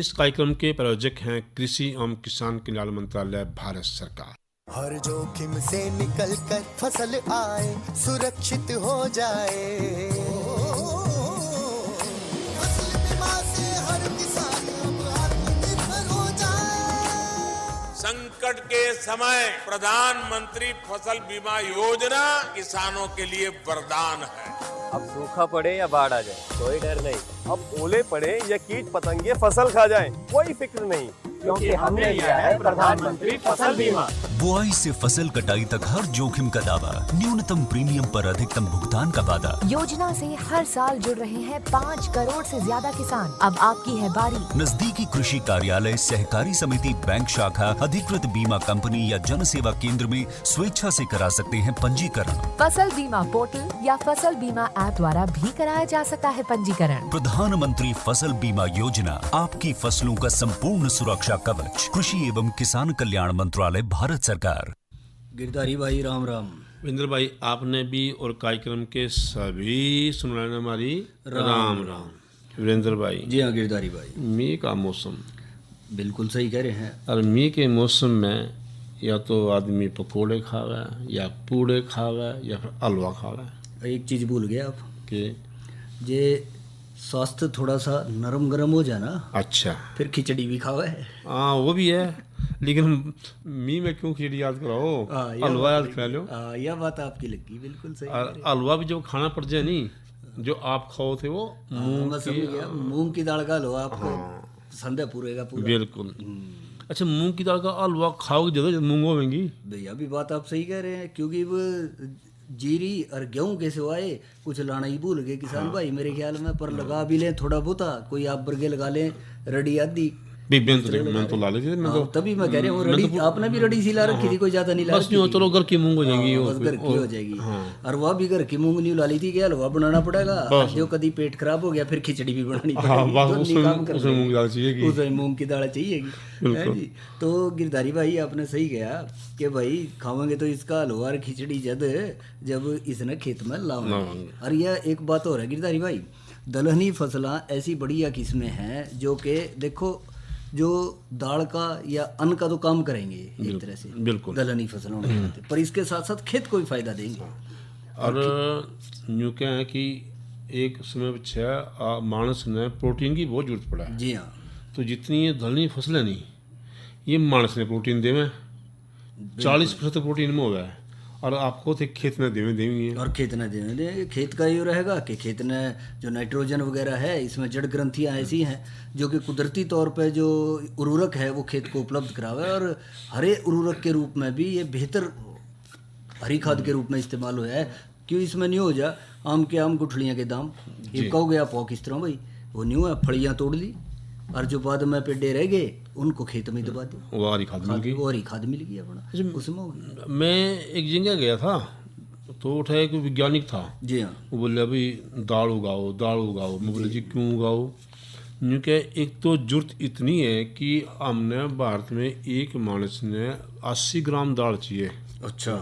इस कार्यक्रम के प्रायोजक हैं कृषि एवं किसान कल्याण मंत्रालय, भारत सरकार। हर जोखिम से निकल कर फसल आए, सुरक्षित हो जाए, फसल बीमा से हर किसान अब आत्मनिर्भर हो जाए। संकट के समय प्रधानमंत्री फसल बीमा योजना किसानों के लिए वरदान है। अब सूखा पड़े या बाढ़ आ जाए, कोई डर नहीं। अब ओले पड़े या कीट पतंगे फसल खा जाएं, कोई फिक्र नहीं, क्योंकि हमने लिया है प्रधानमंत्री फसल बीमा। बुआई से फसल कटाई तक हर जोखिम का दावा, न्यूनतम प्रीमियम पर अधिकतम भुगतान का वादा। योजना से हर साल जुड़ रहे हैं 5 करोड़ से ज्यादा किसान। अब आपकी है बारी। नजदीकी कृषि कार्यालय, सहकारी समिति, बैंक शाखा, अधिकृत बीमा कंपनी या जन सेवा केंद्र में स्वेच्छा से करा सकते हैं पंजीकरण। फसल बीमा पोर्टल या फसल बीमा ऐप द्वारा भी कराया जा सकता है पंजीकरण। प्रधानमंत्री फसल बीमा योजना, आपकी फसलों का संपूर्ण सुरक्षा कवच। कृषि एवं किसान कल्याण मंत्रालय, भारत सरकार। गिरधारी भाई राम राम। विंद्र भाई, आपने भी और कार्यक्रम के सभी सुनने हमारी राम राम। वीरेंद्र भाई जी हाँ गिरधारी भाई, मी का मौसम, बिल्कुल सही कह रहे हैं। और मी के मौसम में या तो आदमी पकोड़े खावे, या पूड़े खावे, या फिर हलवा खावे। एक चीज़ भूल गए आप कि जे स्वास्थ्य थोड़ा सा नरम गरम हो जाए ना, अच्छा, फिर खिचड़ी भी खावे। हाँ वो भी है, लेकिन मी में क्यों खिचड़ी याद कराओ, हलवा याद करा लो। यह बात आपकी लगी, बिल्कुल सही। और हलवा भी जो खाना पड़ जाए नहीं, जो आप खाओ थे वो मूंग की दाल का हलवा आपको संध्या पूरेगा पूरा। बिल्कुल। अच्छा, मूंग की दाल का हलवा खाओगे ज़्यादा मूंग होगी भैया, भी बात आप सही कह रहे हैं, क्योंकि वो जीरी और गेहूं के सिवाय कुछ लाना ही भूल गए किसान भाई मेरे ख्याल में। पर लगा भी लें थोड़ा बहुता, कोई आप बर्गे लगा लें, रड़ी आदि मैं तो ला लेती, मैं तो तभी मैं कह रहा हूँ रड़ी आपने भी रड़ी सी ला रखी थी, कोई ज्यादा नहीं ला बस यूँ चलो घर की मूंग हो जाएगी, बस घर की हो जाएगी। और वह भी घर की मूंग नहीं ला ली थी, क्या हलवा बनाना पड़ेगा, जो कभी पेट खराब हो गया फिर खिचड़ी भी बनानी पड़ेगी, उसमें मूंग दाल चाहिए, उसमें मूंग की दाल चाहिएगी। तो गिरधारी भाई आपने सही कहा कि भाई खाओगे तो इसका हलवा और खिचड़ी जब इसने खेत में लाओगे। और यह एक बात और है गिरधारी भाई, दलहनी फसलां ऐसी बढ़िया किस्में हैं जो कि देखो जो दाल का या अन्न का तो काम करेंगे एक तरह से, बिल्कुल दलहनी फसलों में, पर इसके साथ साथ खेत को भी फायदा देंगे। और यूँ क्या है कि एक समय पीछे मानस ने प्रोटीन की बहुत जरूरत पड़ा है। जी हाँ, तो जितनी ये दलहनी फसलें नहीं, ये मानस ने प्रोटीन देवे 40% प्रोटीन में होगा है, और आपको तो खेत में देवेंगे। और खेत न देवेंगे, खेत का ये रहेगा कि खेत ने जो नाइट्रोजन वगैरह है, इसमें जड़ ग्रंथियाँ ऐसी हैं जो कि कुदरती तौर पे जो उर्वरक है वो खेत को उपलब्ध करावे, और हरे उर्वरक के रूप में भी ये बेहतर हरी खाद के रूप में इस्तेमाल हुआ है। क्यों इसमें नहीं हो जा आम गुठलियाँ के दाम, ये कहोगे आप किस तरह भाई, वो नहीं हुआ, फलियाँ तोड़ ली और जो बाद में पेड़े रह गए उनको खेत में दबा दी, वो हरी खाद मिल गई, वो हरी खाद मिल गई अपना उसमें हो गया। मैं एक जगह गया था तो उठा एक वैज्ञानिक था, जी हाँ, वो बोले अभी दाल उगाओ। मैं बोले जी क्यों उगाओ? यूँ क्या, एक तो जरूरत इतनी है कि हमने भारत में एक मानस ने 80 ग्राम दाल चाहिए। अच्छा,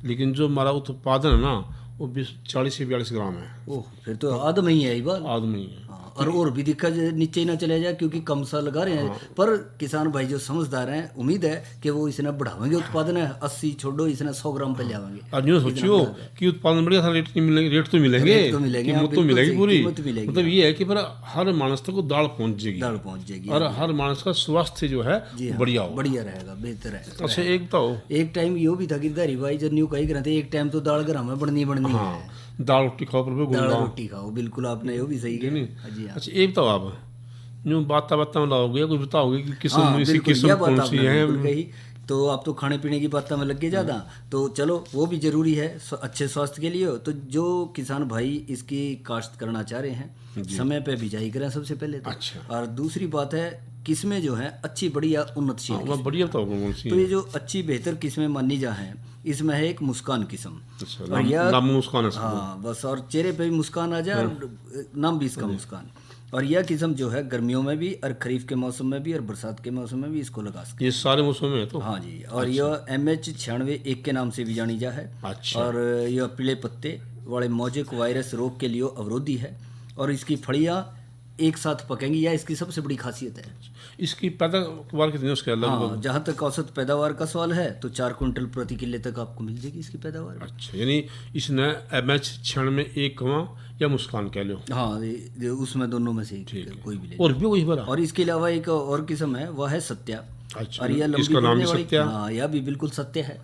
लेकिन जो हमारा उत्पादन है ना वो 40 से 42 ग्राम है। ओह, फिर तो आदमी ही है ये बात, आदमी है। और भी दिक्कत नीचे ही ना चले जाए, क्योंकि कम सा लगा रहे हैं। पर किसान भाई जो समझदार हैं, उम्मीद है कि वो इसने बढ़ावेंगे उत्पादन है, 80 छोड़ो इसने 100 ग्राम पे ले आवेंगे। और यूँ सोचियो कि उत्पादन बढ़िया था, रेट तो मिलेंगे, कीमत तो मिलेगी पूरी। मतलब ये है कि पर हर मानस तक दाल पहुँच जाएगी, और हर मानस का स्वास्थ्य जो है बढ़िया रहेगा, बेहतर है। अच्छा, एक टाइम यो भी था गिरधारी भाई, जो न्यू कही करते एक टाइम तो दाल घर में बननी है, दाल रोटी खाओ, दाल रोटी खाओ, बिल्कुल आपने वो भी सही कहा नहीं। अच्छा, एक बताओ आप यूँ बात में लाओगे, कुछ बताओगे कि किस्म कौन सी है? तो आप तो खाने पीने की बातों में लगे ज़्यादा, तो चलो वो भी जरूरी है अच्छे स्वास्थ्य के लिए। तो जो किसान भाई इसकी काश्त करना चाह रहे हैं, समय पे बिजाई करें सबसे पहले तो। अच्छा। और दूसरी बात है, किस्में जो हैं अच्छी बढ़िया उन्नतशील, बढ़िया बताओ कौन सी। तो ये जो अच्छी बेहतर किस्में मानी जा हैं, इसमें है एक मुस्कान किस्म। अच्छा, नाम मुस्कान है। हाँ बस, और चेहरे पे भी मुस्कान आ जाए, और नाम भी इसका मुस्कान। और यह किस्म जो है गर्मियों में भी, और खरीफ के मौसम में भी, और बरसात के मौसम में भी इसको लगा सकते, ये सारे मौसम में है तो। हाँ जी। और यह MH96 के नाम से भी जानी जा है। अच्छा। और यह पीले पत्ते वाले मोजेक वायरस रोग के लिए अवरोधी है, और इसकी फड़ियाँ एक साथ पकेंगी, या इसकी सबसे बड़ी खासियत है। इसकी पैदावार कितनी है उसके लगभग? हाँ, जहाँ तक औसत पैदावार का सवाल है तो 4 क्विंटल प्रति किले तक आपको मिल जाएगी इसकी पैदावार। अच्छा, यानी इसने MH 96 या मुस्कान कह लो। हाँ, उसमें दोनों में से कोई भी ले। और भी वही बड़ा। और इसके अलावा एक और किस्म है, वह है सत्या। अच्छा, और यह लंबी इसका नाम भी बढ़ने वाली, सत्या? हाँ, यह भी बिल्कुल सत्य है।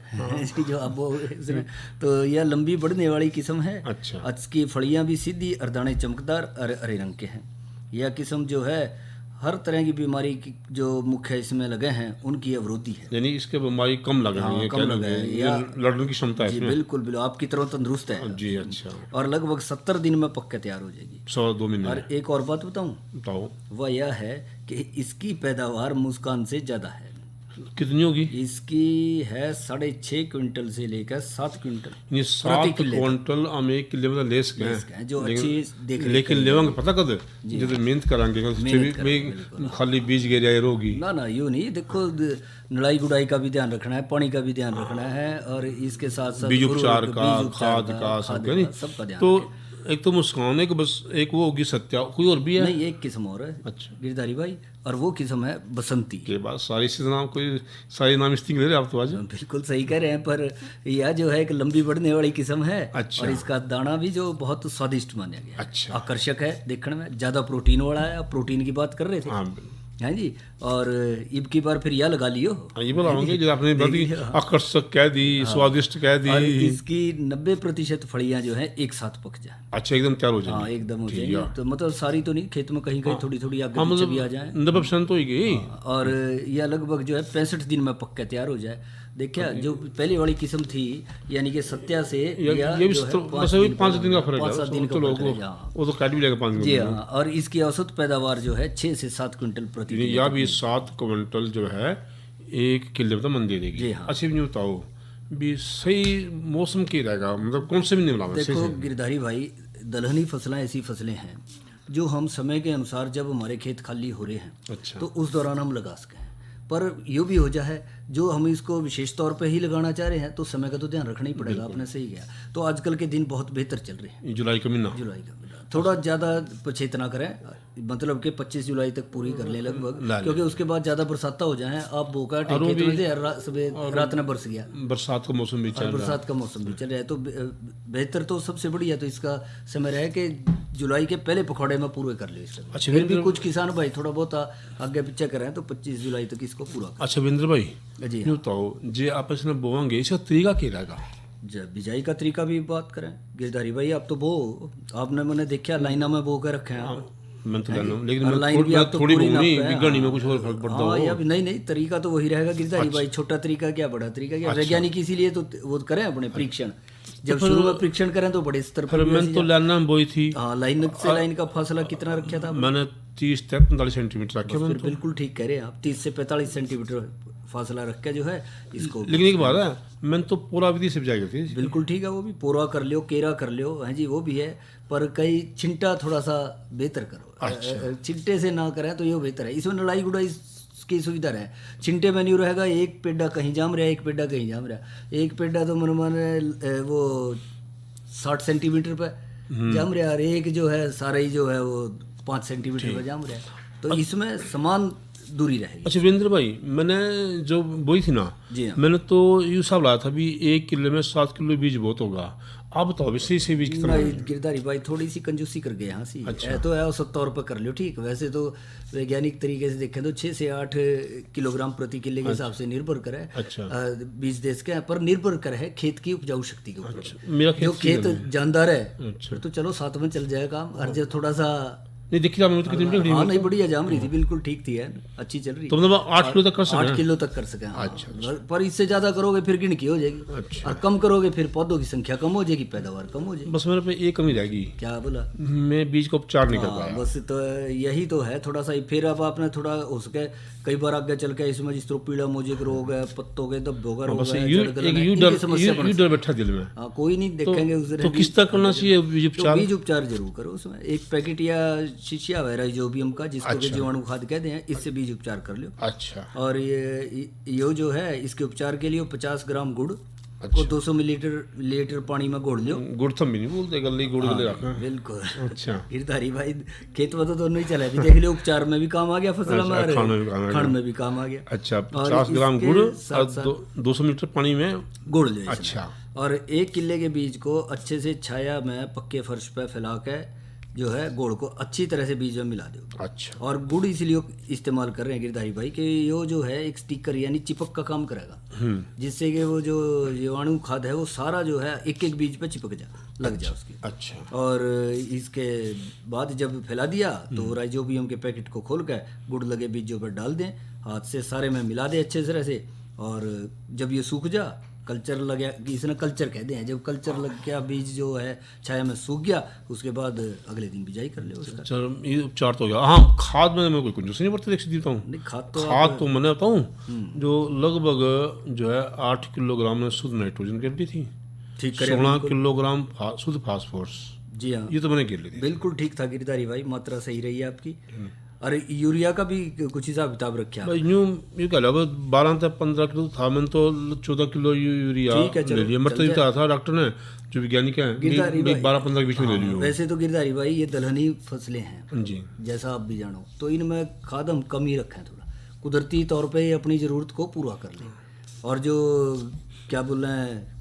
जो आप इसमें तो यह लंबी बढ़ने वाली किस्म है। अच्छा। इसकी फलियां भी सीधी और दाने चमकदार और हरे रंग के हैं। यह किस्म जो है हर तरह की बीमारी की जो मुख्य इसमें लगे हैं उनकी अवरोधी है। यानी इसके बीमारी कम लग रही है, कम लगे हैं, या लड़ने की क्षमता है जी इसमें। बिल्कुल बिल्कुल आपकी तरह तंदुरुस्त है जी, अच्छा। और लगभग 70 दिन में पक के तैयार हो जाएगी। 2 महीने और एक और बात बताऊं, बताओ। वह यह है कि इसकी पैदावार मुस्कान से ज़्यादा है। कितनी होगी? इसकी है 6.5 क्विंटल से लेकर 7 क्विंटल ये 7 क्विंटल हम 1 किले में ले सके हैं, जो अच्छी देख रेख लेकिन लेवांगे पता कद जब मेहनत करांगे खाली बीज गिर रोगी ना यूँ नहीं। देखो नड़ाई गुड़ाई का भी ध्यान रखना है, पानी का भी ध्यान रखना है, और इसके साथ साथ बीज उपचार का, खाद का, सबका ध्यान। तो एक तो मुस्कान है कि बस एक वो होगी सत्या, कोई और भी है? नहीं, एक किस्म और है। अच्छा गिरधारी भाई, और वो किस्म है बसंती के बाद सारी से नाम कोई सारी नाम इसलिए ले रहे आप तो आज। बिल्कुल सही कह रहे हैं, पर यह जो है एक लंबी बढ़ने वाली किस्म है। अच्छा। और इसका दाना भी जो बहुत स्वादिष्ट माना गया। अच्छा। आकर्षक है देखने में, ज़्यादा प्रोटीन वाला है। आप प्रोटीन की बात कर रहे थे। हाँ हाँ जी, और इब की बार फिर यह लगा लियो। ये बोलाओगे जो आपने बड़ी आकर्षक कह दी, स्वादिष्ट कह दी। और इसकी 90% फलियां जो है एक साथ पक जाए। अच्छा, एकदम तैयार हो जाएगी। हाँ, एकदम हो जाएगी। तो मतलब सारी तो नहीं, खेत में कहीं कहीं थोड़ी थोड़ी आगे पीछे भी आ जाए। 90% हो गई। और यह लगभग जो है 65 दिन में पक के तैयार हो जाए। देखिए, जो पहले वाली किस्म थी यानी कि सत्या से ये भी बस 5 दिन का फर्क है। 5-7 दिन का चलो फर्क है। हाँ। वो तो काट भी लेगा 5 दिन। जी हाँ, और इसकी औसत पैदावार जो है 6 से 7 क्विंटल प्रति किले या तक भी 7 क्विंटल जो है 1 किले में तो मन दे देगी। जी हाँ। अच्छा, भी बताओ भी सही मौसम की रहेगा, मतलब कौन से महीने में लाना? देखो गिरधारी भाई, दलहनी फसलें ऐसी फसलें हैं जो हम समय के अनुसार जब हमारे खेत खाली हो रहे हैं, अच्छा। तो उस दौरान हम लगा सकें। पर यूँ भी हो जाए जो हम इसको विशेष तौर पे ही लगाना चाह रहे हैं तो समय का तो ध्यान रखना ही पड़ेगा। आपने सही किया। तो आजकल के दिन बहुत बेहतर चल रहे हैं। जुलाई का महीना थोड़ा ज़्यादा पछेत ना करें, मतलब कि 25 जुलाई तक पूरी कर ले लगभग, क्योंकि उसके बाद ज़्यादा बरसात हो जाए। आप बोका खेत में से रात में बरस गया, बरसात का मौसम भी चल रहा है। बरसात का मौसम भी चल रहा है। तो बेहतर तो सबसे बढ़िया तो इसका समय रहे कि जुलाई के पहले पखवाड़े में पूरे कर ले इसको। अच्छा, फिर भी कुछ किसान भाई थोड़ा बहुत आगे पीछे करें तो 25 जुलाई तक इसको पूरा करें। अच्छा वीरेंद्र भाई, जी ये बताओ जे आप इसमें बोएंगे इसका तरीका क्या रहेगा? जब बिजाई का तरीका भी बात करें गिरधारी भाई, आप तो बो आपने मैंने देखा लाइना में बो के रखे हैं आप। मैं तो जानना हूं, लेकिन और लाइन भी मैं आप तो थोड़ी पूरी बोनी नाप पे हैं। बिगड़नी में कुछ और फर्क पड़ता हाँ, हो। या नहीं तरीका तो वही रहेगा गिरधारी भाई। छोटा तरीका क्या, बड़ा तरीका क्या, वैज्ञानिक इसीलिए तो वो करें अपने परीक्षण। जब शुरू में परीक्षण करें तो बड़े स्तर पर। मैंने तो लाइन बोई थी। हाँ, लाइन से लाइन का फासला कितना रखा था? मैंने 30 से 45 सेंटीमीटर रखे। फिर बिल्कुल ठीक कह रहे हैं आप। 30 से 45 सेंटीमीटर फासला रख के जो है इसको। लेकिन एक बात है, मैंने तो पूरा विधि से बिजाई थी। बिल्कुल ठीक है, वो भी पोरा कर लियो, केरा कर लियो, हाँ जी वो भी है। पर कई चिंटा थोड़ा सा बेहतर करो। चिंटे से ना करें तो ये बेहतर है। इसमें लड़ाई गुड़ाई की सुविधा है। चिंटे में नहीं रहेगा, एक पेड्डा कहीं जाम रहा है, एक पेड्डा कहीं जाम रहा है। एक पेड्डा तो मन माने वो 60 सेंटीमीटर पे जाम रहा है, और एक जो है सारा ही जो है वो 5 सेंटीमीटर पे जाम रहा है। तो इसमें समान दूरी रहेगी। अच्छा वीरेंद्र भाई, मैंने जो बोई थी ना, जी हाँ। मैंने तो ये हिसाब लाया था भी 1 किलो में 7 किलो बीज बहुत होगा। आप बताओ भी सही बीज कितना? गिरधारी भाई थोड़ी सी कंजूसी कर गए यहाँ सी। अच्छा। तो है औसत तौर पर कर लो ठीक। वैसे तो वैज्ञानिक तरीके से देखें तो 6 से 8 किलोग्राम प्रति किले के हिसाब से निर्भर करे। अच्छा। बीज देश के पर निर्भर करे खेत की उपजाऊ शक्ति के ऊपर। मेरा जो खेत जानदार है अच्छा। फिर तो चलो साथ में चल जाए काम। और जो थोड़ा सा नहीं देखी था, कितनी बिगड़ी? हाँ नहीं, बढ़िया जाम रही थी, बिल्कुल ठीक थी, है अच्छी चल रही। तो मतलब 8 किलो तक कर सकें? 8 किलो तक कर सकें। अच्छा। पर इससे ज्यादा करोगे फिर गिनकी हो जाएगी। अच्छा। और कम करोगे फिर पौधों की संख्या कम हो जाएगी, पैदावार कम हो जाएगी। बस मेरे पे एक कमी रहेगी। क्या बोला? मैं बीज का उपचार नहीं कर हाँ, पाया। बस तो यही तो है थोड़ा सा। फिर अब आपने थोड़ा हो सके कई बार आगे चल के इसमें जिस तरह पीला मोजेक रोग है, पत्तों के धब्बों का रोग है, डर बैठा दिल में। हाँ, कोई नहीं देखेंगे उस तो किस तरह करना चाहिए बीज उपचार? बीज उपचार जरूर करो। उसमें एक पैकेट या शीशिया वगैरह जो भी हमका जिसको कि जीवाणु खाद कहते हैं, इससे बीज उपचार कर लो। अच्छा। और ये जो है इसके उपचार के लिए 50 ग्राम गुड़ को 200 मिलीलीटर पानी में घोल लो। गुड़ तो भी नहीं बोलते, गली गुड़ गले रखा। बिल्कुल। अच्छा, गिरधारी भाई खेत में तो दोनों ही चला, भी देख लियो, उपचार में भी काम आ गया फसल हमारे, खाने में भी काम आ गया। अच्छा, 50 ग्राम गुड़ और 200 लीटर पानी में घोल लो। अच्छा, और 1 किले के बीज को अच्छे से छाया में पक्के फर्श पे फैला के जो है गुड़ को अच्छी तरह से बीज में मिला दो। अच्छा, और गुड़ इसलिए इस्तेमाल कर रहे हैं गिरधारी भाई कि यो जो है एक स्टिकर यानी चिपक का काम करेगा, जिससे कि वो जो जीवाणु खाद है वो सारा जो है एक एक बीज पे चिपक लग जाए उसकी। अच्छा, और इसके बाद जब फैला दिया तो राइजोबियम के पैकेट को खोल कर गुड़ लगे बीजों पर डाल दें, हाथ से सारे में मिला दें अच्छे तरह से। और जब ये सूख जा, कल्चर लग गया, इसने कल्चर कहते हैं, जब कल्चर लग गया बीज जो है छाया में सूख गया, उसके बाद अगले दिन बिजाई कर ले उसका। चलो ये उपचार तो हो गया। हाँ, खाद में मैं कोई कुंजूसी नहीं बढ़ती, देख देता हूँ। नहीं, खाद तो मैंने बताऊँ जो लगभग जो है 8 किलोग्राम में शुद्ध नाइट्रोजन गिर दी थी, ठीक 16 किलोग्राम शुद्ध फास्फोरस। जी हाँ, ये तो मैंने गिर ली थी। बिल्कुल ठीक था गिरधारी भाई, मात्रा सही रही है आपकी। अरे यूरिया का भी कुछ हिसाब किताब रखा भाई यूँ कह लो 12 से 15 किलो था, मैंने तो 14 किलो यूरिया ले लिया। मतलब इतना था डॉक्टर ने, जो वैज्ञानिक है, 12-15 के बीच में ले लियो। वैसे तो गिरधारी भाई ये दलहनी फसलें हैं जी, जैसा आप भी जानो, तो इनमें खाद हम कम ही रखें, थोड़ा कुदरती तौर पे ये अपनी ज़रूरत को पूरा कर लें। और जो क्या बोल रहे हैं,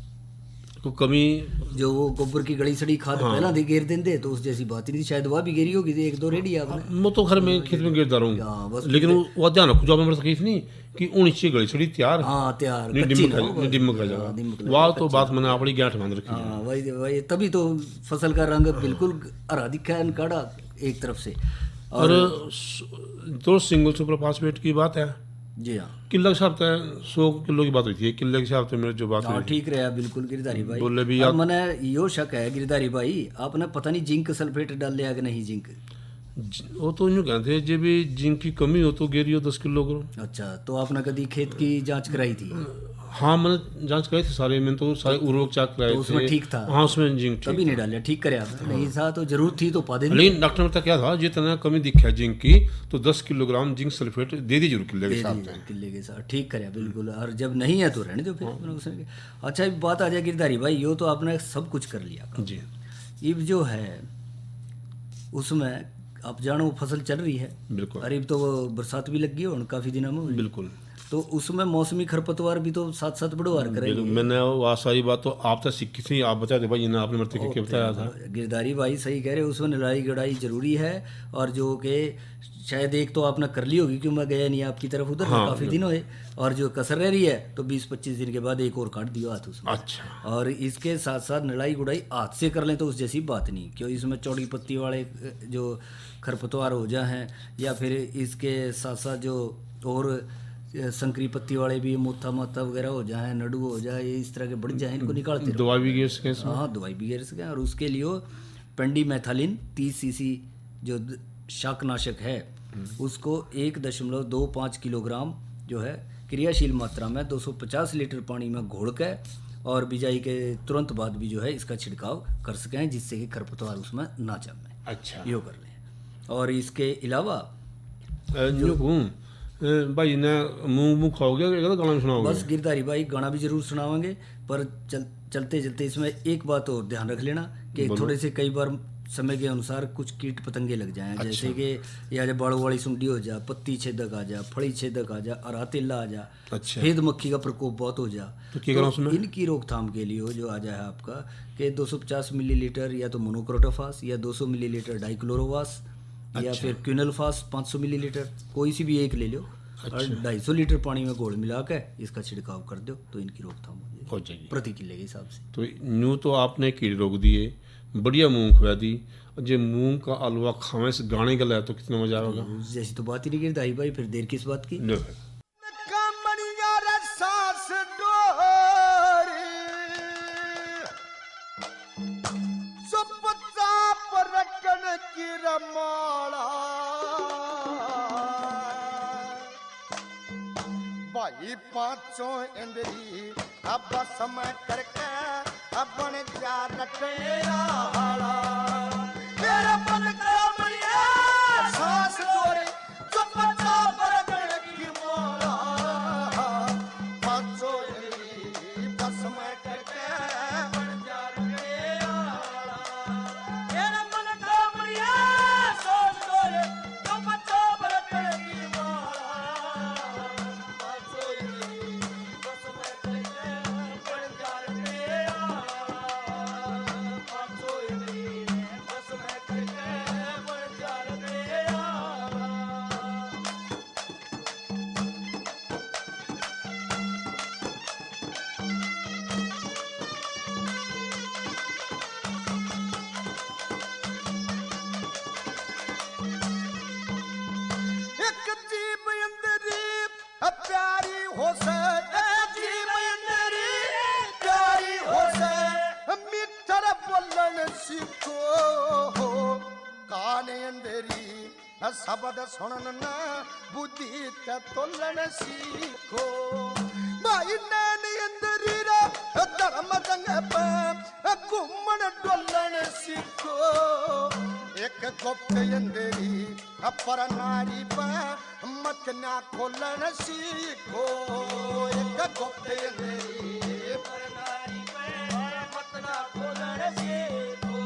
को कमी जो वो गोबर की गड़ी सड़ी खाद पहला दे घेर देंगे तो उस जैसी बात ही नहीं थी, शायद वह भी घेरी होगी, 1-2 रेडी आपने। मैं तो घर में खेत में गिरता हाँ, रहूँ, बस लेकिन वो ध्यान रखो जो आपने तकलीफ नहीं कि ऊँची गली छड़ी तैयार। हाँ तैयार, नहीं कच्ची ना हो, डिमक आ जाएगा। वाह, तो बात मैंने अपनी गांठ बांध रखी है। हाँ वही तभी तो फसल का रंग बिल्कुल हरा दिखा है काड़ा एक तरफ से। और तो सिंगल सुपर फास्फेट की बात है, जी हाँ, किलो के हिसाब से 100 किलो की बात हुई थी, किलो के हिसाब से मेरे जो बात हाँ हुई ठीक रहा बिल्कुल गिरधारी भाई। बोले भी अब मैंने यो शक है गिरधारी भाई, आपने पता नहीं जिंक सल्फेट डाल लिया कि नहीं जिंक। वो तो यूँ कहते हैं जब भी जिंक की कमी हो तो गेरियो 10 किलो करो। अच्छा, तो आपने कभी खेत की जांच कराई थी? हाँ, मैंने जांच कराई थी सारे, मैंने तो सारे उर्वरक चेक कराए तो उसमें थे। ठीक था? हाँ, उसमें जिंक तभी नहीं डालिया, ठीक करे आपने, नहीं था तो जरूरत थी तो पा देनी। लेकिन डॉक्टर ने बताया क्या था, जितना कमी दिखा जिंक की तो 10 किलोग्राम जिंक सल्फेट दे दी जरूर किले के साथ। किले के साथ ठीक करे बिल्कुल, और जब नहीं है तो रहने दो फिर उसने। अच्छा एक बात आ जाए गिरधारी भाई, यो तो आपने सब कुछ कर लिया जी, अब जो है उसमें आप जानो फसल चल रही है बिल्कुल। अरे तो वो बरसात भी लग गई हो काफी दिनों में, बिल्कुल। तो उसमें मौसमी खरपतवार भी तो साथ साथ बढ़वार करेंगे। मैंने वो सारी बात तो आप तक सीखी थी, आप बता दे भाई, आपने मेरे तरीके बताया था। गिरधारी भाई सही कह रहे हो, उसमें लड़ाई गड़ाई जरूरी है। और जो कि शायद एक तो आपने कर ली होगी, क्यों मैं गया नहीं आपकी तरफ उधर, हाँ, काफी दिन हुए। और जो कसर रह रही है तो 20-25 दिन के बाद एक और काट दियो हाथ उसमें। अच्छा। और इसके साथ साथ लड़ाई गुड़ाई हाथ से कर लें तो उस जैसी बात नहीं, क्यों इसमें चौड़ी पत्ती वाले जो खरपतवार हो जाए हैं, या फिर इसके साथ साथ जो और संकरी पत्ती वाले भी मोथा माथा वगैरह हो जाए, नडू हो जाए, ये इस तरह के बढ़ जाए, इनको निकालते रहो। दवाई भी गिर सके। हाँ दवाई भी गिर सके। और उसके लिए पेंडीमेथालिन 30 सीसी जो शाकनाशक है उसको 1.25 किलोग्राम जो है क्रियाशील मात्रा में 250 लीटर पानी में घोल के और बिजाई के तुरंत बाद भी जो है इसका छिड़काव कर सकें, जिससे कि खरपतवार उसमें ना जमे। अच्छा, यो कर लें। और इसके अलावा भाई ने मुंह खाओगे गाना भी सुनाओगे? बस गिरधारी भाई गाना भी जरूर सुनावांगे, पर चलते चलते इसमें एक बात और ध्यान रख लेना कि थोड़े से कई बार समय के अनुसार कुछ कीट पतंगे लग जाएं। अच्छा। जैसे कि या जब बाड़ू वाली सुंडी हो जा, पत्ती छेदक आ जा, फड़ी छेदक आ जा, अरातिल्ला आ जा, सफेद मक्खी का प्रकोप बहुत हो जा, तो इनकी रोकथाम के लिए जो आ जाए आपका कि 250 मिलीलीटर या तो मोनोक्रोटोफास या 200 मिलीलीटर डाइक्लोरोवास या फिर क्विनलफास 500 मिलीलीटर, कोई सी भी एक ले लो। और 250 लीटर पानी में घोल मिला के इसका छिड़काव कर दो तो इनकी रोकथाम हो जाएगी प्रति किले के हिसाब से। तो यूँ तो आपने कीड़े रोक दिए, बढ़िया मूंग खुआ दी, जो मूंग का हलवा खावे से गाने गला तो कितना मजा आएगा। जैसी तो बात ही नहीं गिरधारी भाई, फिर देर किस बात की। भाई पांचों इंद्री अब समय करके अपन जा रखेरा मेरा मन का बढ़िया सांस जोरे चुपचा पर की मोरा पांचों इंद्री बस में हो से जीव मेरी प्यारी हो से मीठर बोलन सीखो काने अंधेरी शब्द सुनन बुद्धि ते तोलन सीखो भाई नैन अंधेरी रे धर्म जंग पे घूमन डोलन सीखो एक गुप्त अंधेरी पर नारी पे मत ना खोलन सीखो एक गुप्त अंधेरी पर नारी पे मत ना खोलन सीखो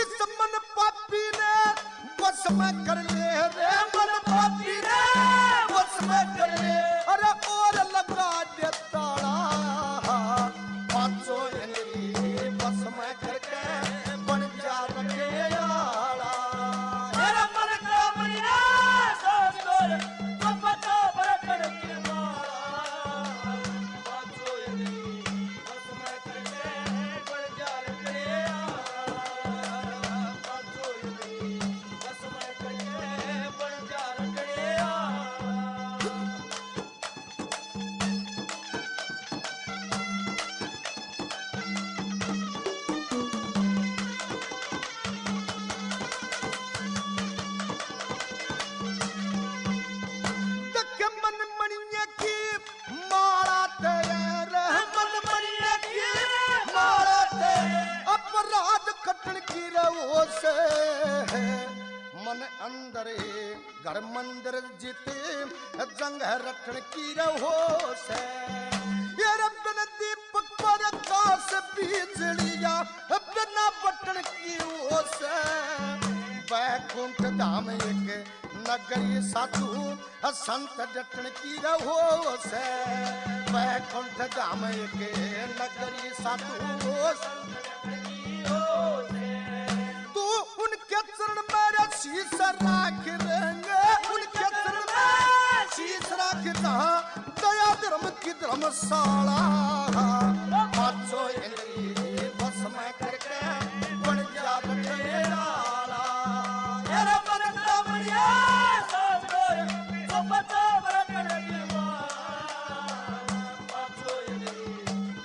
इस मन पापी ने बस में कर ले रे मन पापी ने बस में कर ले अरे और लगा दे ताला 500 अंधेरी बस में करके बन जा रखे आला मेरा मन का मरिया सोच कर तो पता बरकड़ की माला 500 अंधेरी बस में करके बन जा रखे आला 500 अंधेरी बस में करके बन जा रखे आला तक मन मणिया की माला तेरे मन मणिया की माला तेरे अपराध कटन की रवो से मन अंदर घर मंदिर जीते जंग रखन की रहो से ये रबन दीपक पर काश बिजलिया बिना बटन की वो से बैकुंठ धाम एक नगरी साधु संत जटन की रहो से बैकुंठ धाम एक नगरी साधु तू उनके चरण मेरा शीश राख रहेंगे उनके चरण में शीश राखता दया धर्म की धर्मशाला 500 अंधेरी बस में करके बन जा रखे आला मेरा मन का बढ़िया सोच कर तो पता बरकड़ की माला 500 अंधेरी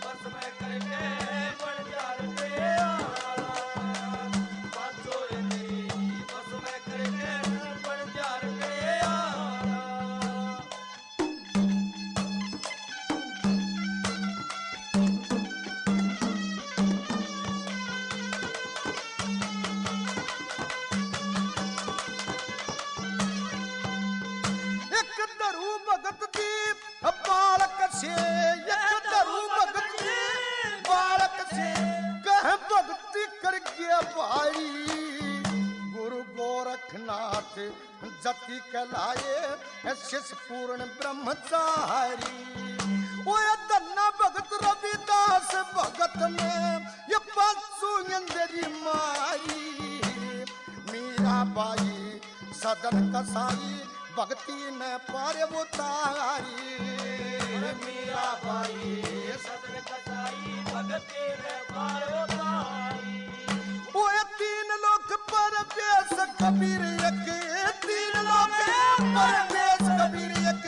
बस में करके बन जा रखे आला 500 अंधेरी बस में करके बन जा रखे आला एक दरू भगत दी बालक से एक दरू भगत दी बालक से कह भक्ति कर गया भाई गुरु गोरखनाथ जति कहलाए शिष्य पूर्ण ब्रह्मचारी ओए धन्ना भगत रविदास भगत में ये 500 अंधेरी मारी मीरा बाई सदन कसाई भक्ति ने पारे वो तारी मीरा बाई सदन कसाई भक्ति ने पारे वो तारी वो 3 लोक परदेश कबीर एक 3 लोक परदेश कबीर एक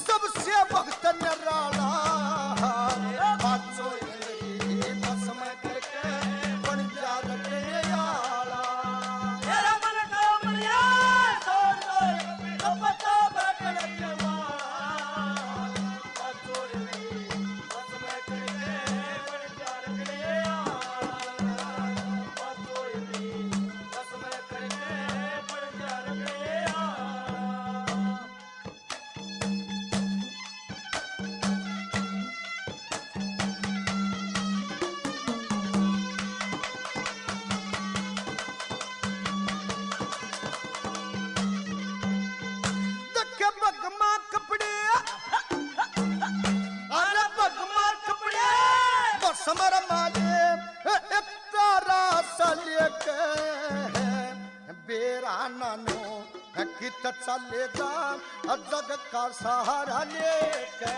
सबसे भक्त निराला 500 अंधेरी बस में करके बन जा रखे आला मेरा मन का मरिया सोच कर तो पता बरकड़ की माला 500 अंधेरी बस में करके बन जा रखे आला 500 अंधेरी बस में करके बन जा रखे आला देखे भगमा कपड़े अरे भगमा कपड़े बस मर माले एक तारा सा लेके बेरा नानो कित चलेगा जग का सहारा लेके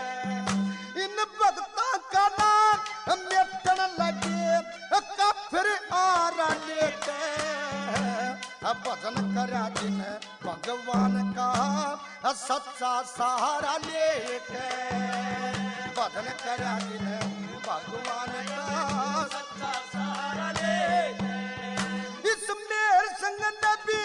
इन भक्ता का नाम मिटन लगे का फिर आरा लेके भजन करा जिन भगवान का सच्चा सहारा लेके बदन करा दिन भगवान का सच्चा सहारा लेके इस मेर संग नबी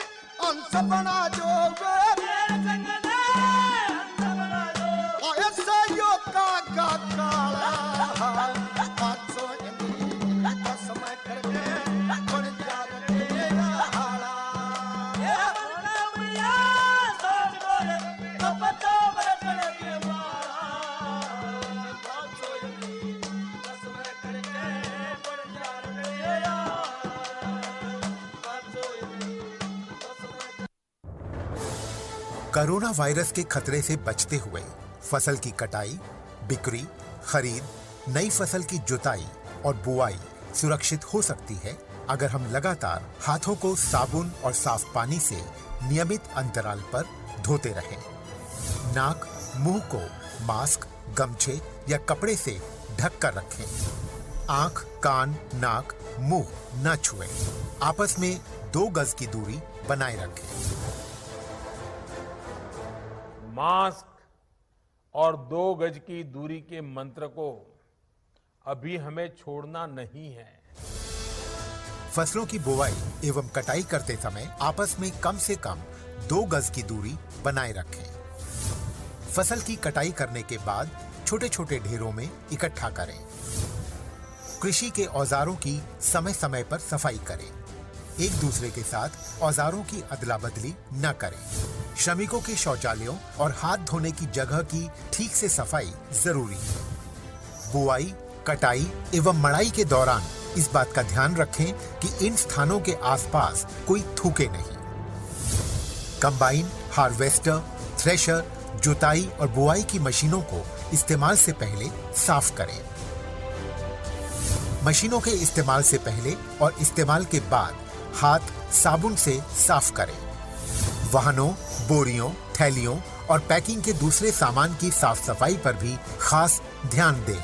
अंश बना जो मेर संग अंश बना जो ऐसा यो का काला पाँचों समय करके बन जा रे हाड़ा ये बना मिया सोच गोरे कपतो बरतन के मारा पाँचों समय करके बन जा रे कोरोना वायरस के खतरे से बचते हुए फसल की कटाई, बिक्री, खरीद, नई फसल की जुताई और बुआई सुरक्षित हो सकती है अगर हम लगातार हाथों को साबुन और साफ पानी से नियमित अंतराल पर धोते रहें। नाक, मुंह को मास्क, गमछे या कपड़े से ढक कर रखें। आंख, कान, नाक, मुंह न छुएं। आपस में 2 गज की दूरी बनाए रखें। मास्क और 2 गज की दूरी के मंत्र को अभी हमें छोड़ना नहीं है। फसलों की बुवाई एवं कटाई करते समय आपस में कम से कम 2 गज की दूरी बनाए रखें। फसल की कटाई करने के बाद छोटे छोटे ढेरों में इकट्ठा करें। कृषि के औजारों की समय समय पर सफाई करें। एक दूसरे के साथ औजारों की अदला बदली न करें। श्रमिकों के शौचालयों और हाथ धोने की जगह की ठीक से सफाई जरूरी है। बुआई, कटाई एवं मड़ाई के दौरान इस बात का ध्यान रखें कि इन स्थानों के आसपास कोई थूके नहीं। कंबाइन, हार्वेस्टर, थ्रेशर, जुताई और बुआई की मशीनों को इस्तेमाल से पहले साफ करें। मशीनों के इस्तेमाल से पहले और इस्तेमाल के बाद हाथ साबुन से साफ करें। वाहनों, बोरियों, थैलियों और पैकिंग के दूसरे सामान की साफ सफाई पर भी खास ध्यान दें।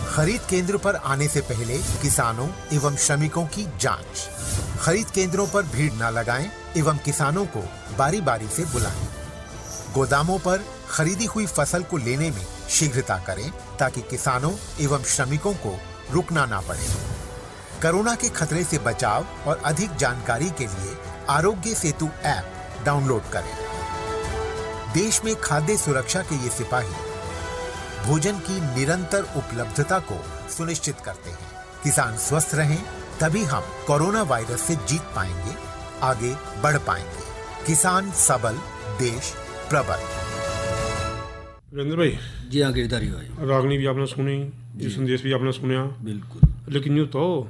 खरीद केंद्र पर आने से पहले किसानों एवं श्रमिकों की जांच। खरीद केंद्रों पर भीड़ न लगाएं एवं किसानों को बारी बारी से बुलाएं। गोदामों पर खरीदी हुई फसल को लेने में शीघ्रता करें ताकि किसानों एवं श्रमिकों को रुकना ना पड़े। कोरोना के खतरे से बचाव और अधिक जानकारी के लिए आरोग्य सेतु ऐप डाउनलोड करें। देश में खाद्य सुरक्षा के ये सिपाही भोजन की निरंतर उपलब्धता को सुनिश्चित करते हैं। किसान स्वस्थ रहें तभी हम कोरोना वायरस से जीत पाएंगे, आगे बढ़ पाएंगे। किसान सबल, देश प्रबल। वीरेंद्र भाई जी हाँ गिरधारी भाई, रागनी भी आपने सुनी, ये संदेश भी आपने सुना, बिल्कुल। लेकिन यूँ तो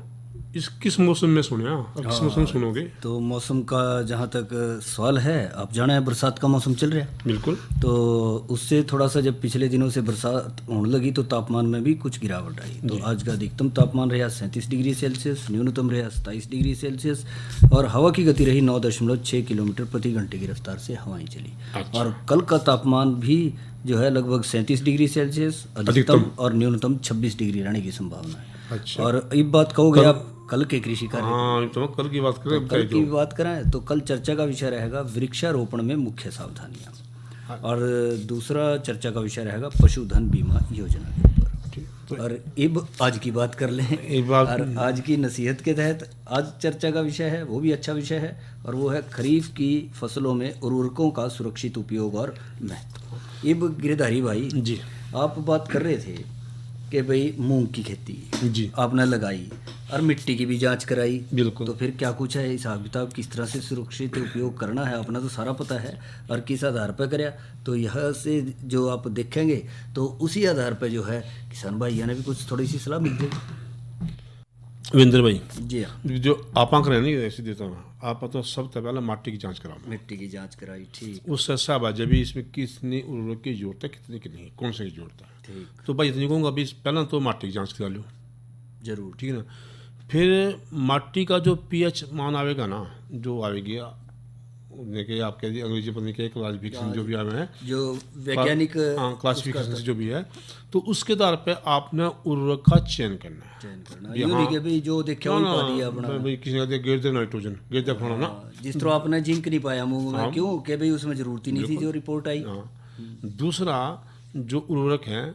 इस किस मौसम में सुने और किस मौसम में सुनोगे? तो मौसम का जहाँ तक सवाल है, आप जाना है बरसात का मौसम चल रहा है। बिल्कुल। तो उससे थोड़ा सा जब पिछले दिनों से बरसात होने लगी तो तापमान में भी कुछ गिरावट आई। तो आज का अधिकतम तापमान रहा 37 डिग्री सेल्सियस, न्यूनतम रहा 27 डिग्री सेल्सियस और हवा की गति रही 9.6 किलोमीटर प्रति घंटे की रफ्तार से हवाएं चली। अच्छा। और कल का तापमान भी जो है लगभग 37 डिग्री सेल्सियस अधिकतम और न्यूनतम 26 डिग्री रहने की संभावना है। अच्छा। और एक बात कहोगे आप कल के कृषि कार्य, हाँ, तो कल की बात करें, कल की बात करें तो कल चर्चा का विषय रहेगा वृक्षारोपण में मुख्य सावधानियां, और दूसरा चर्चा का विषय रहेगा पशुधन बीमा योजना के ऊपर। और अब आज की बात कर लें, और आज की नसीहत के तहत आज चर्चा का विषय है, वो भी अच्छा विषय है, और वो है खरीफ की फसलों में उर्वरकों का सुरक्षित उपयोग और महत्व। अब गिरधारी भाई जी, आप बात कर रहे थे कि भाई मूंग की खेती जी आपने लगाई और मिट्टी की भी जांच कराई। बिल्कुल। तो फिर क्या कुछ है हिसाब किताब, किस तरह से सुरक्षित उपयोग करना है अपना तो सारा पता है, और किस आधार पर कराया, तो यहाँ से जो आप देखेंगे तो उसी आधार पर जो है किसान भाइयों ने भी कुछ थोड़ी सी सलाह मिल जाएगी। वीरेंद्र भाई जी हाँ, जो आप करें नहीं ऐसे देता हूँ, आप तो सबसे पहले माटी की जांच कराओ। मिट्टी की जांच कराई, ठीक। उससे हिसाब आ जाए भी इसमें कितनी उर्वरक की जरूरत है, कितनी की नहीं, कौन सी की जरूरत है। ठीक, तो भाई इतनी कहूँगा अभी पहले तो माटी की जांच करा लो, जरूर। ठीक है ना। फिर माटी का जो पीएच मान आएगा ना, जो आएगी देखिए आप कह दिए अंग्रेजी पढ़ने के क्लासिफिकेशन जो भी आए हैं, जो वैज्ञानिक क्लासिफिकेशन जो भी है, तो उसके आधार पे आपने उर्वरक का चयन करना है। ये नहीं कि भाई जो देखा वही पा दिया अपना। भाई किसी ने कहते गिर दे नाइट्रोजन, गिर दे फलाना ना, जिस तरह आपने जिंक नहीं पाया मूंग में, क्यों कि भाई उसमें जरूरत ही नहीं थी जो रिपोर्ट आई। दूसरा जो उर्वरक है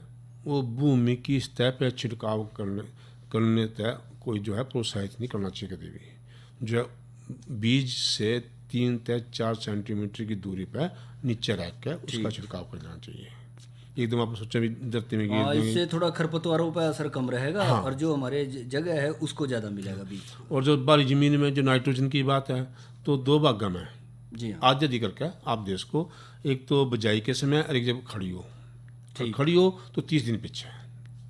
वो भूमि की सतह पर छिड़काव करने तय कोई जो है प्रोत्साहित नहीं करना चाहिए कभी भी। जो है बीज से 3 से 4 सेंटीमीटर की दूरी पर नीचे रख कर उसका छिड़काव करना चाहिए। एकदम आप सोचा भी धरती में गिर देंगे, इससे थोड़ा खरपतवारों पर असर कम रहेगा और जो हमारे जगह है उसको ज़्यादा मिलेगा बीज। और जो बाहरी ज़मीन में जो नाइट्रोजन की बात है तो 2 भागों में जी हाँ, आधी आधी करके आप देश को, एक तो बिजाई के समय और एक जब खड़ी हो, खड़ी हो तो 30 दिन पीछे,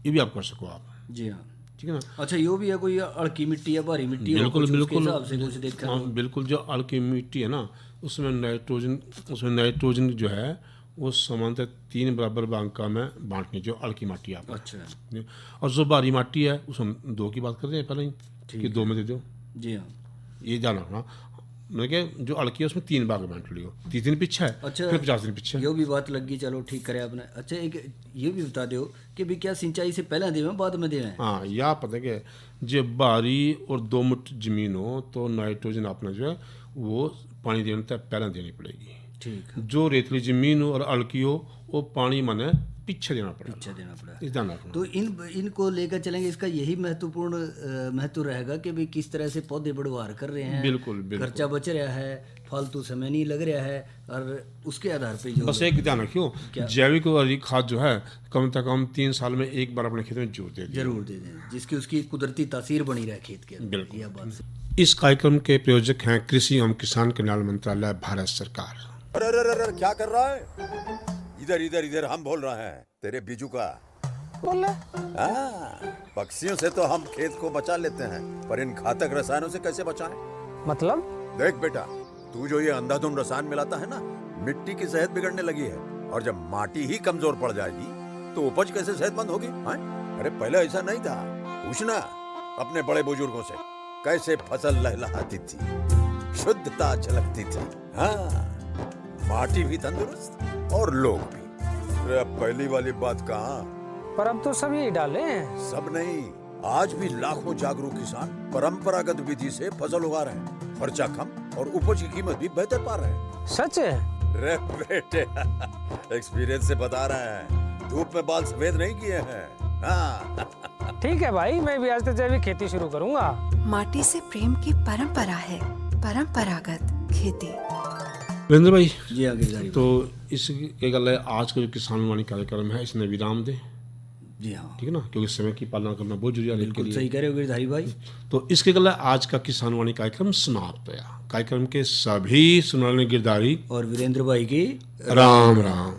ये भी आप कर सको आप। जी हाँ, ठीक है ना। अच्छा यो भी है कोई अड़की मिट्टी या भारी मिट्टी, बिल्कुल बिल्कुल कुछ देखा। हाँ बिल्कुल, जो अड़की मिट्टी है ना उसमें नाइट्रोजन जो है वो समानतः 3 बराबर भाग में बांटनी जो अड़की माटी आप। अच्छा, और जो भारी माटी है उसमें 2 की बात कर रहे हैं पहले ही कि 2 में दे दो। जी हाँ, ये ध्यान रखना, मतलब कि जो अड़की है उसमें 3 भाग में बांट लियो, 30 दिन पीछे है, अच्छा, फिर 50 दिन पीछे। यो भी बात लगी, चलो ठीक करे आपने। अच्छा एक ये भी बता दो कि भी क्या सिंचाई से पहले देवें बाद में देवें। हाँ, या पता है कि जो बारी और 2 मुठ जमीन हो तो नाइट्रोजन आपने जो है वो पानी देने तक पहले देनी पड़ेगी। ठीक, जो रेतली जमीन हो और अड़की हो वो पानी माने पीछे देना पड़ेगा, अच्छा देना पड़ा। इस ध्यान रखना। तो इनको लेकर चलेंगे, इसका यही महत्वपूर्ण महत्व रहेगा कि भाई किस तरह से पौधे बढ़वार कर रहे हैं, बिल्कुल खर्चा बच रहा है, फालतू समय नहीं लग रहा है, और उसके आधार पे जो बस एक ध्यान रखियो, जैविक और हरी खाद जो है कम से कम 3 साल में एक बार अपने खेत में जरूर दे दें, जिसकी उसकी कुदरती तासीर बनी रहे खेत के अंदर। बिल्कुल। यह बात से। इस कार्यक्रम के प्रायोजक हैं कृषि एवं किसान कल्याण मंत्रालय, भारत सरकार। अरे अरे अरे क्या कर रहा है? इधर इधर इधर हम बोल रहे हैं तेरे बीजू का। बोल रहे? पक्षियों से तो हम खेत को बचा लेते हैं, पर इन घातक रसायनों से कैसे बचाएं? मतलब? देख बेटा, तू जो ये अंधाधुंध रसायन मिलाता है ना, मिट्टी की सेहत बिगड़ने लगी है, और जब माटी ही कमजोर पड़ जाएगी तो उपज कैसे सेहतमंद होगी? अरे पहले ऐसा नहीं था, पूछना अपने बड़े बुजुर्गों से, कैसे फसल लहलहाती थी, शुद्धता झलकती थी। हाँ, माटी भी तंदुरुस्त और लोग भी। अरे पहली वाली बात कहाँ? पर अब तो सब यही डाले हैं। सब नहीं, आज भी लाखों जागरूक किसान परंपरागत विधि से फसल उगा रहे हैं, खर्चा कम और उपज की कीमत भी बेहतर पा रहे हैं। सच है? रे बेटे, एक्सपीरियंस से बता रहे हैं, धूप में बाल सफेद नहीं किए हैं। हाँ। ठीक है भाई, मैं भी आज से जैविक खेती शुरू करूंगा। माटी से प्रेम की परंपरा है, परंपरागत खेती। वीरेंद्र भाई जी आगे, तो इसके गल है आज का जो किसान वाणी कार्यक्रम है इसने विराम दे। जी हाँ, ठीक है ना, क्योंकि समय की पालना करना बहुत जरूरी है। बिल्कुल सही कह रहे हो गिरधारी भाई। तो इसके गल आज का किसान वाणी कार्यक्रम समाप्त हुआ। कार्यक्रम के सभी सुनने गिरधारी और वीरेंद्र भाई की राम राम।